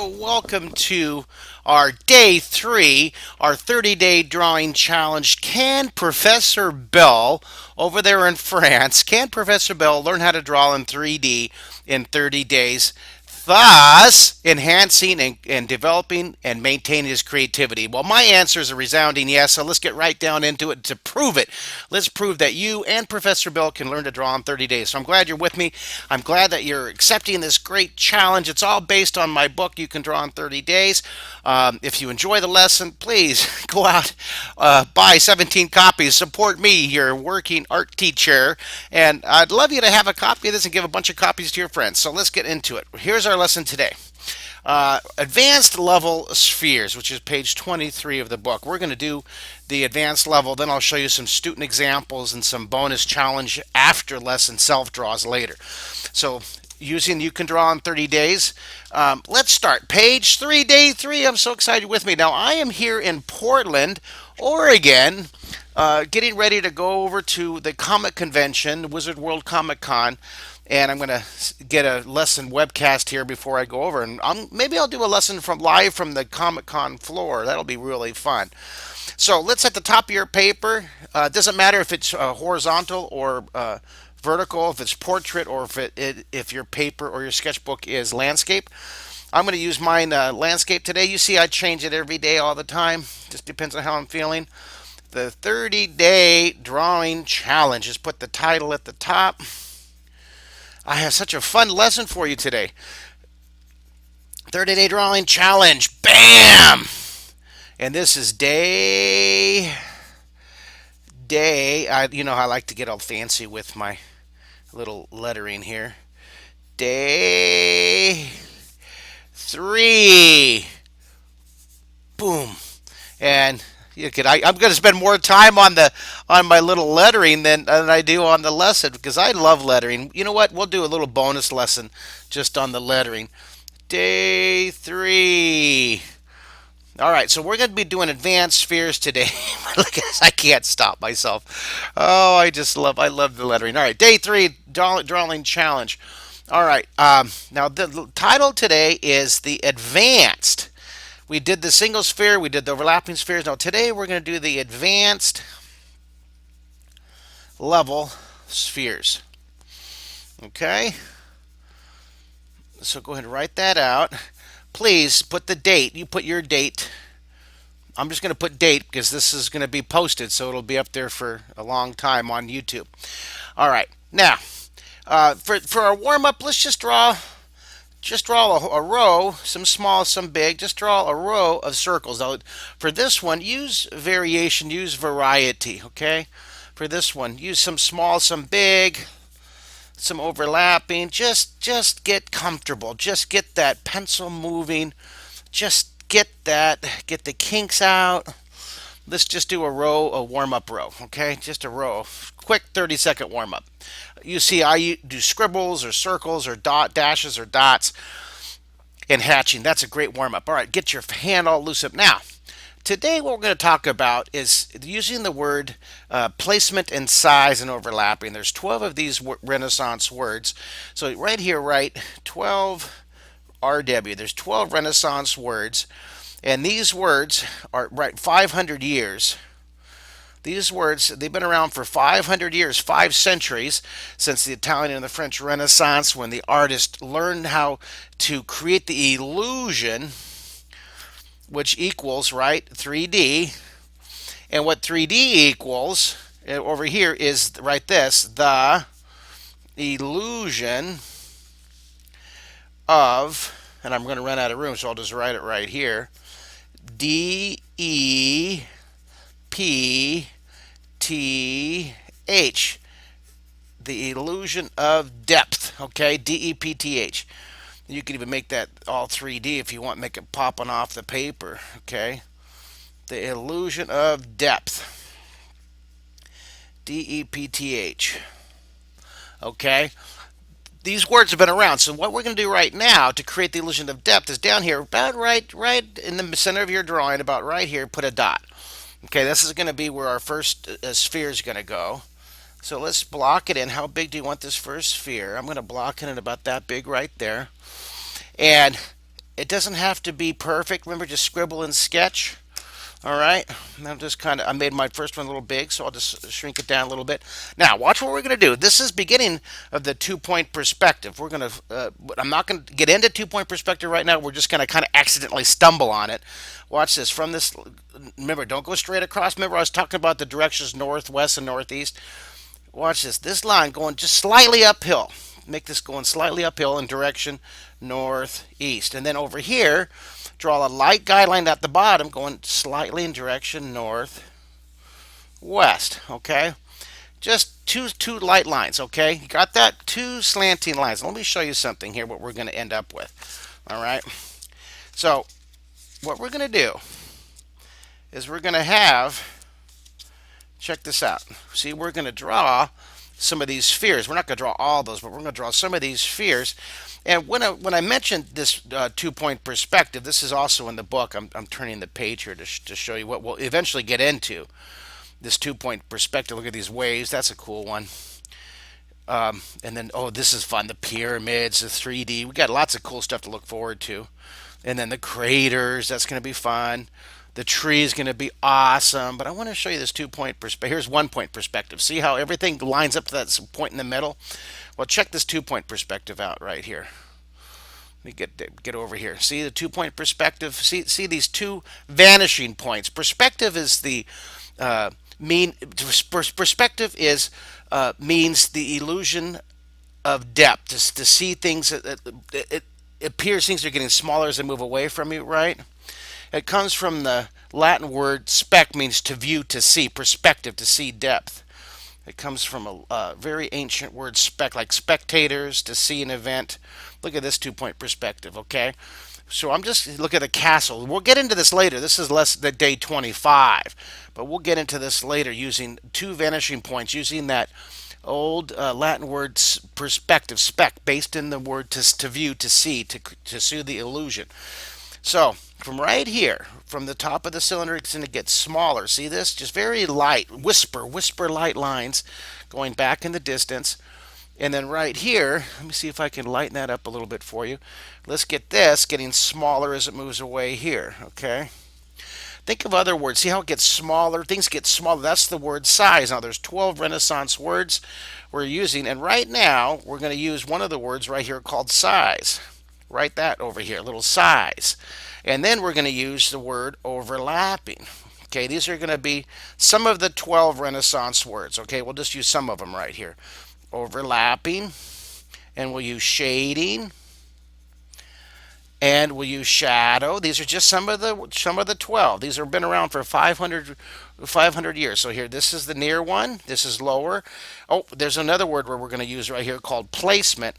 So welcome to our day 3, our 30-day drawing challenge. Can Professor Bell over there in France, can Professor Bell learn how to draw in 3D in 30 days? Thus enhancing and developing and maintaining his creativity? Well, my answer is a resounding yes, so let's get right down into it to prove it. Let's prove that you and Professor Bill can learn to draw in 30 days. So I'm glad you're with me. I'm glad that you're accepting this great challenge. It's all based on my book, You Can Draw in 30 Days. If you enjoy the lesson, please go out, buy 17 copies, support me, your working art teacher, and I'd love you to have a copy of this and give a bunch of copies to your friends. So let's get into it. Here's our lesson today. Advanced level spheres, which is page 23 of the book. We're going to do the advanced level, then I'll show you some student examples and some bonus challenge after lesson self draws later. So using You Can Draw in 30 days. Let's start. Page 3, day 3. I'm so excited with me. Now, I am here in Portland, Oregon, getting ready to go over to the comic convention, Wizard World Comic Con, and I'm going to get a lesson webcast here before I go over. And maybe I'll do a lesson from live from the Comic Con floor. That'll be really fun. So let's at the top of your paper. It doesn't matter if it's horizontal or vertical, if it's portrait, or if your paper or your sketchbook is landscape. I'm going to use mine landscape today. You see, I change it every day, all the time. Just depends on how I'm feeling. The 30-day drawing challenge. Just put the title at the top. I have such a fun lesson for you today. 30-day drawing challenge. Bam! And this is you know, I like to get all fancy with my little lettering here. Day 3. Boom. And I'm going to spend more time on my little lettering than I do on the lesson because I love lettering. You know what? We'll do a little bonus lesson just on the lettering. Day 3. All right, so we're going to be doing advanced spheres today. Look at this, I can't stop myself. Oh, I love the lettering. All right, day 3, drawing challenge. All right, now the title today is the advanced. We did the single sphere, we did the overlapping spheres. Now today we're going to do the advanced level spheres. Okay, so go ahead and write that out. Please put the date. You put your date. I'm just going to put date because this is going to be posted, so it'll be up there for a long time on YouTube. All right. Now, for our warm up, let's just draw a row, some small, some big. Just draw a row of circles. Now, for this one, use variation, use variety. Okay. For this one, use some small, some big, some overlapping. Just get comfortable. Just get that pencil moving. Just get the kinks out. Let's just do a warm-up row, okay? Just a row. Quick 30-second warm-up. You see, I do scribbles or circles or dashes or dots and hatching. That's a great warm-up. All right, get your hand all loose up. Now, today what we're going to talk about is using the word placement and size and overlapping. There's 12 of these Renaissance words. So right here, write 12 RW. There's 12 Renaissance words. And these words are 500 years. These words, they've been around for 500 years, 5 centuries, since the Italian and the French Renaissance, when the artist learned how to create the illusion, which equals, 3D. And what 3D equals over here is, the illusion of, and I'm going to run out of room, so I'll just write it right here, DEPTH. The illusion of depth, okay? DEPTH. You can even make that all 3D if you want, make it popping off the paper, okay? The illusion of depth. DEPTH. Okay? These words have been around. So what we're going to do right now to create the illusion of depth is down here, about right in the center of your drawing, about right here, put a dot. Okay, this is going to be where our first sphere is going to go. So let's block it in. How big do you want this first sphere? I'm going to block it in about that big right there. And It doesn't have to be perfect. Remember, just scribble and sketch. All right, I'm just I made my first one a little big, so I'll just shrink it down a little bit. Now, watch what we're going to do. This is beginning of the 2 point perspective. We're going to, I'm not going to get into 2 point perspective right now. We're just going to kind of accidentally stumble on it. Watch this. From this, remember, don't go straight across. Remember, I was talking about the directions north, west, and northeast. Watch this. This line going just slightly uphill. Make this going slightly uphill in direction northeast. And then over here, draw a light guideline at the bottom going slightly in direction northwest. Okay? Just two light lines, okay? You got that? Two slanting lines. Let me show you something here, what we're going to end up with. All right? So, what we're going to do is we're going to have, check this out. See, we're going to draw some of these spheres. We're not going to draw all those, but we're going to draw some of these spheres. And when I mentioned this 2 point perspective, this is also in the book. I'm turning the page here to show you what we'll eventually get into. This 2 point perspective. Look at these waves. That's a cool one. And then, oh, this is fun. The pyramids, the 3D. We got lots of cool stuff to look forward to. And then the craters. That's going to be fun. The tree is going to be awesome. But I want to show you this 2 point perspective. Here's 1 point perspective. See how everything lines up to that point in the middle? Well, check this 2 point perspective out right here. Let me get over here. See the 2 point perspective? See these two vanishing points. Perspective is the perspective is means the illusion of depth. To see things, it appears things are getting smaller as they move away from you, right? It comes from the Latin word spec, means to view, to see. Perspective, to see depth. It comes from a very ancient word, spec, like spectators, to see an event. Look at this 2 point perspective, okay? So I'm just look at the castle. We'll get into this later. This is less than day 25, but we'll get into this later using two vanishing points, using that old Latin word perspective, spec, based in the word to view, to see, to see the illusion. So from right here, from the top of the cylinder, it's going to get smaller. See this? Just very light, whisper light lines going back in the distance. And then right here, let me see if I can lighten that up a little bit for you. Let's get this getting smaller as it moves away here, okay? Think of other words. See how it gets smaller? Things get smaller. That's the word size. Now, there's 12 Renaissance words we're using, and right now, we're going to use one of the words right here called size. Write that over here, little size. And then we're going to use the word overlapping. Okay, these are going to be some of the 12 Renaissance words. Okay, we'll just use some of them right here. Overlapping, and we'll use shading, and we'll use shadow. These are just some of the 12. These have been around for 500 years. So here, this is the near one. This is lower. Oh, there's another word where we're going to use right here called placement.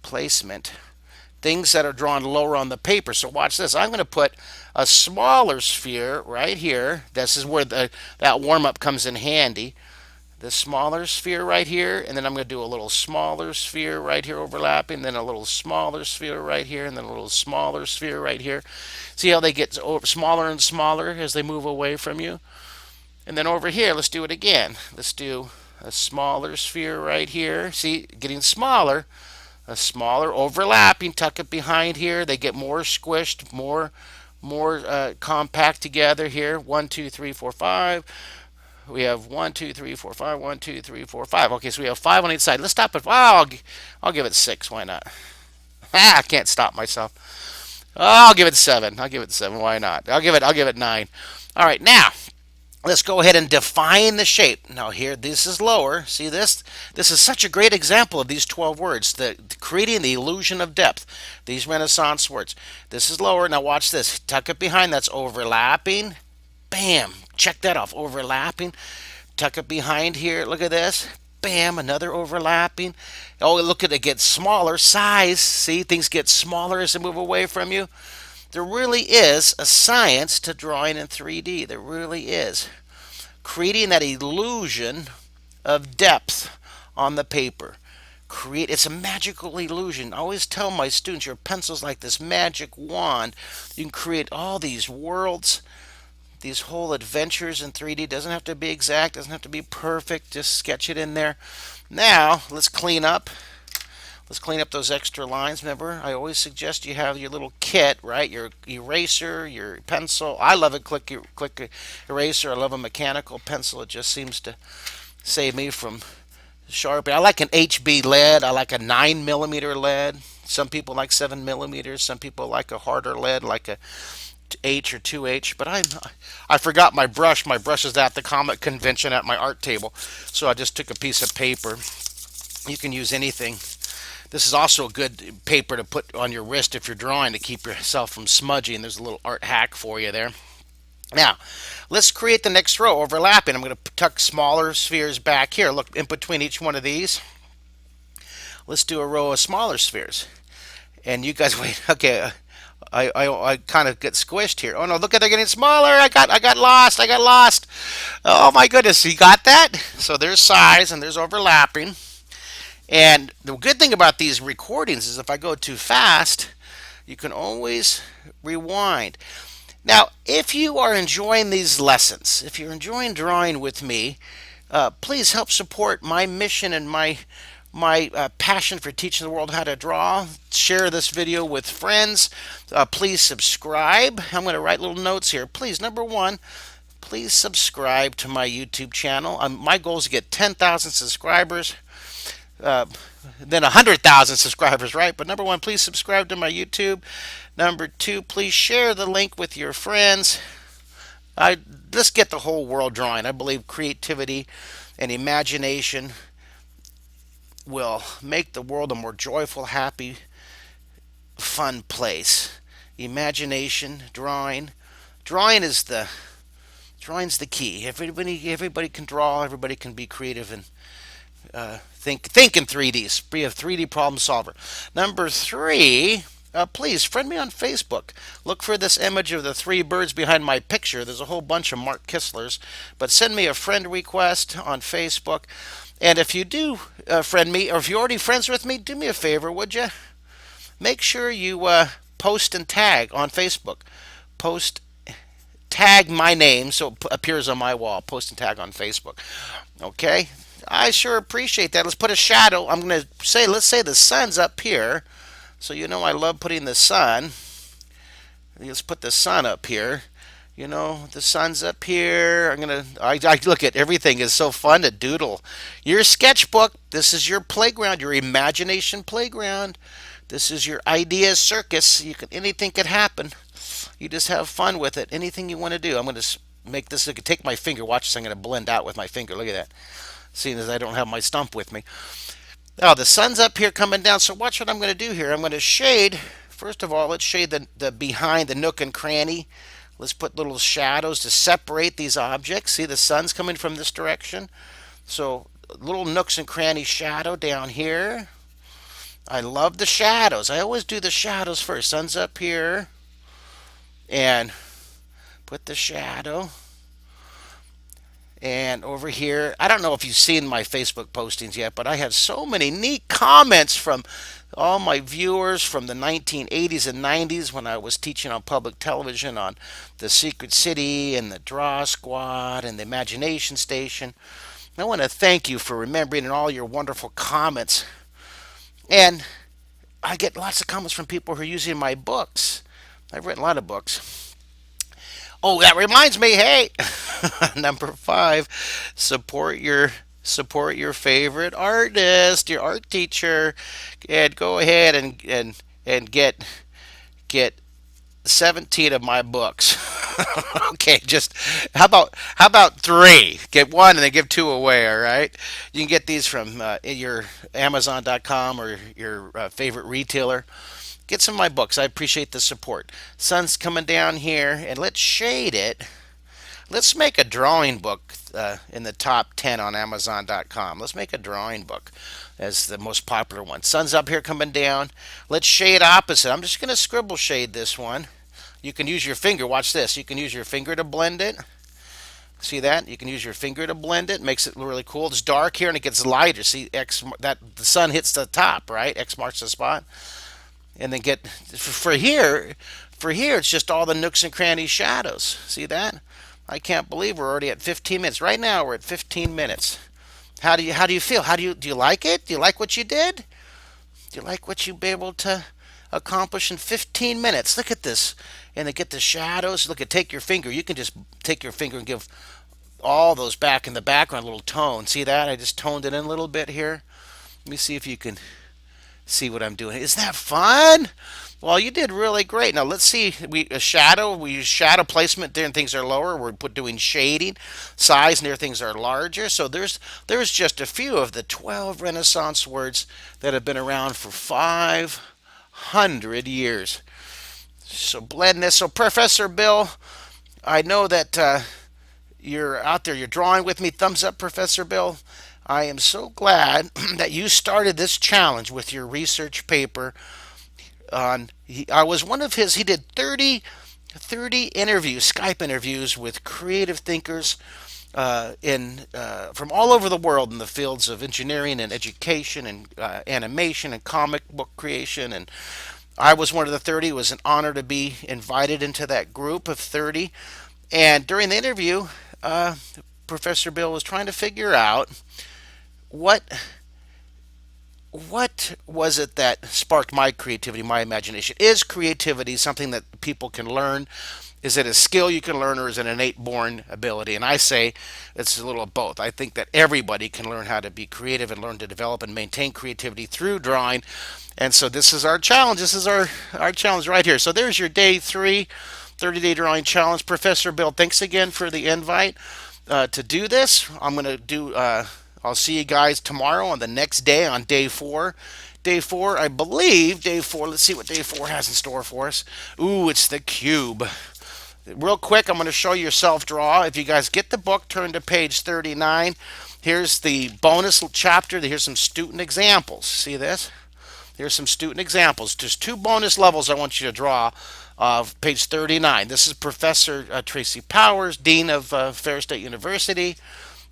Placement. Things that are drawn lower on the paper. So watch this. I'm going to put a smaller sphere right here. This is where that warm-up comes in handy. The smaller sphere right here, and then I'm going to do a little smaller sphere right here overlapping, then a little smaller sphere right here, and then a little smaller sphere right here. See how they get smaller and smaller as they move away from you? And then over here, let's do it again. Let's do a smaller sphere right here. See, getting smaller. A smaller overlapping, tuck it behind here. They get more squished, more compact together here. 1, 2, 3, 4, 5. We have 1, 2, 3, 4, 5. 1, 2, 3, 4, 5. Okay, so we have 5 on each side. Let's stop it. Oh, I'll give it 6. Why not? I can't stop myself. Oh, I'll give it 7. I'll give it 7. Why not? I'll give it 9. All right, now let's go ahead and define the shape. Now here, this is lower. See this? This is such a great example of these 12 words, creating the illusion of depth. These Renaissance words. This is lower. Now watch this. Tuck it behind. That's overlapping. Bam. Check that off. Overlapping. Tuck it behind here. Look at this. Bam. Another overlapping. Oh, look at it get smaller. Size. See, things get smaller as they move away from you. There really is a science to drawing in 3D. There really is. Creating that illusion of depth on the paper. It's a magical illusion. I always tell my students your pencil's like this magic wand. You can create all these worlds, these whole adventures in 3D. Doesn't have to be exact, doesn't have to be perfect. Just sketch it in there. Now, let's clean up. Let's clean up those extra lines. Remember, I always suggest you have your little kit, right? Your eraser, your pencil. I love a click eraser. I love a mechanical pencil. It just seems to save me from sharpening. I like an HB lead. I like a 9 millimeter lead. Some people like 7 millimeters. Some people like a harder lead, like a H or 2H. But I forgot my brush. My brush is at the comic convention at my art table, so I just took a piece of paper. You can use anything. This is also a good paper to put on your wrist if you're drawing to keep yourself from smudging. There's a little art hack for you there. Now, let's create the next row overlapping. I'm going to tuck smaller spheres back here. Look in between each one of these. Let's do a row of smaller spheres. And you guys wait. Okay, I kind of get squished here. Oh no, look at they're getting smaller. I got lost. I got lost. Oh my goodness, you got that? So there's size and there's overlapping. And the good thing about these recordings is if I go too fast, you can always rewind. Now, if you are enjoying these lessons, if you're enjoying drawing with me, please help support my mission and my passion for teaching the world how to draw. Share this video with friends. Please subscribe. I'm going to write little notes here. Please, number one, please subscribe to my YouTube channel. My goal is to get 10,000 subscribers. Then 100,000 subscribers, right? But number one, please subscribe to my YouTube. Number two, please share the link with your friends. Let's get the whole world drawing. I believe creativity and imagination will make the world a more joyful, happy, fun place. Imagination, drawing. Drawing's the key. Everybody can draw. Everybody can be creative and think in 3Ds. Be a 3D problem solver. Number three, please friend me on Facebook. Look for this image of the three birds behind my picture. There's a whole bunch of Mark Kistlers. But send me a friend request on Facebook. And if you do friend me, or if you're already friends with me, do me a favor, would you? Make sure you post and tag on Facebook. Post, tag my name so it appears on my wall. Post and tag on Facebook. Okay? I sure appreciate that. Let's put a shadow. I'm going to say, let's say the sun's up here. So you know I love putting the sun. Let's put the sun up here. You know, the sun's up here. I look at everything is so fun to doodle. Your sketchbook, this is your playground, your imagination playground. This is your idea circus. Anything could happen. You just have fun with it. Anything you want to do. I'm going to make this, I could take my finger. Watch this. I'm going to blend out with my finger. Look at that. Seeing as I don't have my stump with me. Now the sun's up here coming down, so watch what I'm going to do here. I'm going to shade, first of all, let's shade the behind, the nook and cranny. Let's put little shadows to separate these objects. See, the sun's coming from this direction. So little nooks and cranny shadow down here. I love the shadows. I always do the shadows first. Sun's up here. And put the shadow. And over here, I don't know if you've seen my Facebook postings yet, but I have so many neat comments from all my viewers from the 1980s and 90s when I was teaching on public television on the Secret City and the Draw Squad and the Imagination Station. I want to thank you for remembering and all your wonderful comments. And I get lots of comments from people who are using my books. I've written a lot of books. Oh, that reminds me, hey, number 5, support your favorite artist, your art teacher, and go ahead and get 17 of my books. Okay, just how about 3? Get 1 and then give 2 away. All right, you can get these from your Amazon.com or your favorite retailer. Get some of my books. I appreciate the support. Sun's coming down here, and let's shade it. Let's make a drawing book in the top 10 on Amazon.com. Let's make a drawing book as the most popular one. Sun's up here coming down. Let's shade opposite. I'm just going to scribble shade this one. You can use your finger. Watch this. You can use your finger to blend it. See that? You can use your finger to blend it. Makes it really cool. It's dark here, and it gets lighter. See, that the sun hits the top, right? X marks the spot. And then get for here it's just all the nooks and crannies shadows. See that? I can't believe we're already at 15 minutes. Right now we're at 15 minutes. How do you feel? Do you like it? Do you like what you did? Do you like what you'll be able to accomplish in 15 minutes? Look at this. And they get the shadows. Look at, take your finger. You can just take your finger and give all those back in the background a little tone. See that? I just toned it in a little bit here. Let me see if you can see what I'm doing. Isn't that fun? Well, you did really great. Now let's see. We use shadow placement there, and things are lower. We're doing shading, size near things are larger. So there's just a few of the 12 Renaissance words that have been around for 500 years. So blendness. So Professor Bill, I know that you're out there. You're drawing with me. Thumbs up, Professor Bill. I am so glad that you started this challenge with your research paper on. I was one of his. He did 30 interviews, Skype interviews with creative thinkers in from all over the world in the fields of engineering and education and animation and comic book creation. And I was one of the 30. It was an honor to be invited into that group of 30. And during the interview, Professor Bill was trying to figure out what what was it that sparked my creativity, my imagination? Is creativity something that people can learn? Is it a skill you can learn, or is it an innate born ability? And I say it's a little of both. I think that everybody can learn how to be creative and learn to develop and maintain creativity through drawing. And so this is our challenge. This is our challenge right here. So there's your day three, 30-day drawing challenge. Professor Bill, thanks again for the invite to do this. I'm going to do. I'll see you guys tomorrow on the next day on day four. Day four, I believe, day four. Let's see what day four has in store for us. Ooh, it's the cube. Real quick, I'm going to show you self draw. If you guys get the book, turn to page 39. Here's the bonus chapter. Here's some student examples. See this? Here's some student examples. There's two bonus levels I want you to draw of page 39. This is Professor Tracy Powers, Dean of Fair State University.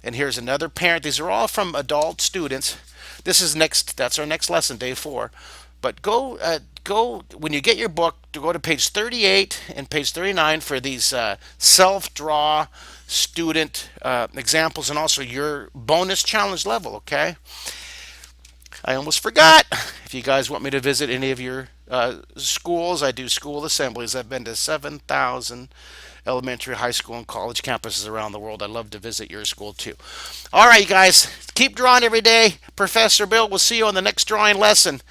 And here's another parent. These are all from adult students. This is next. That's our next lesson, day four. But go when you get your book to go to page 38 and page 39 for these self-draw student examples and also your bonus challenge level. Okay. I almost forgot. If you guys want me to visit any of your schools, I do school assemblies. I've been to 7,000 elementary, high school, and college campuses around the world. I'd love to visit your school too. All right, you guys, keep drawing every day. Professor Bill, we'll see you on the next drawing lesson.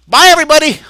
Bye, everybody.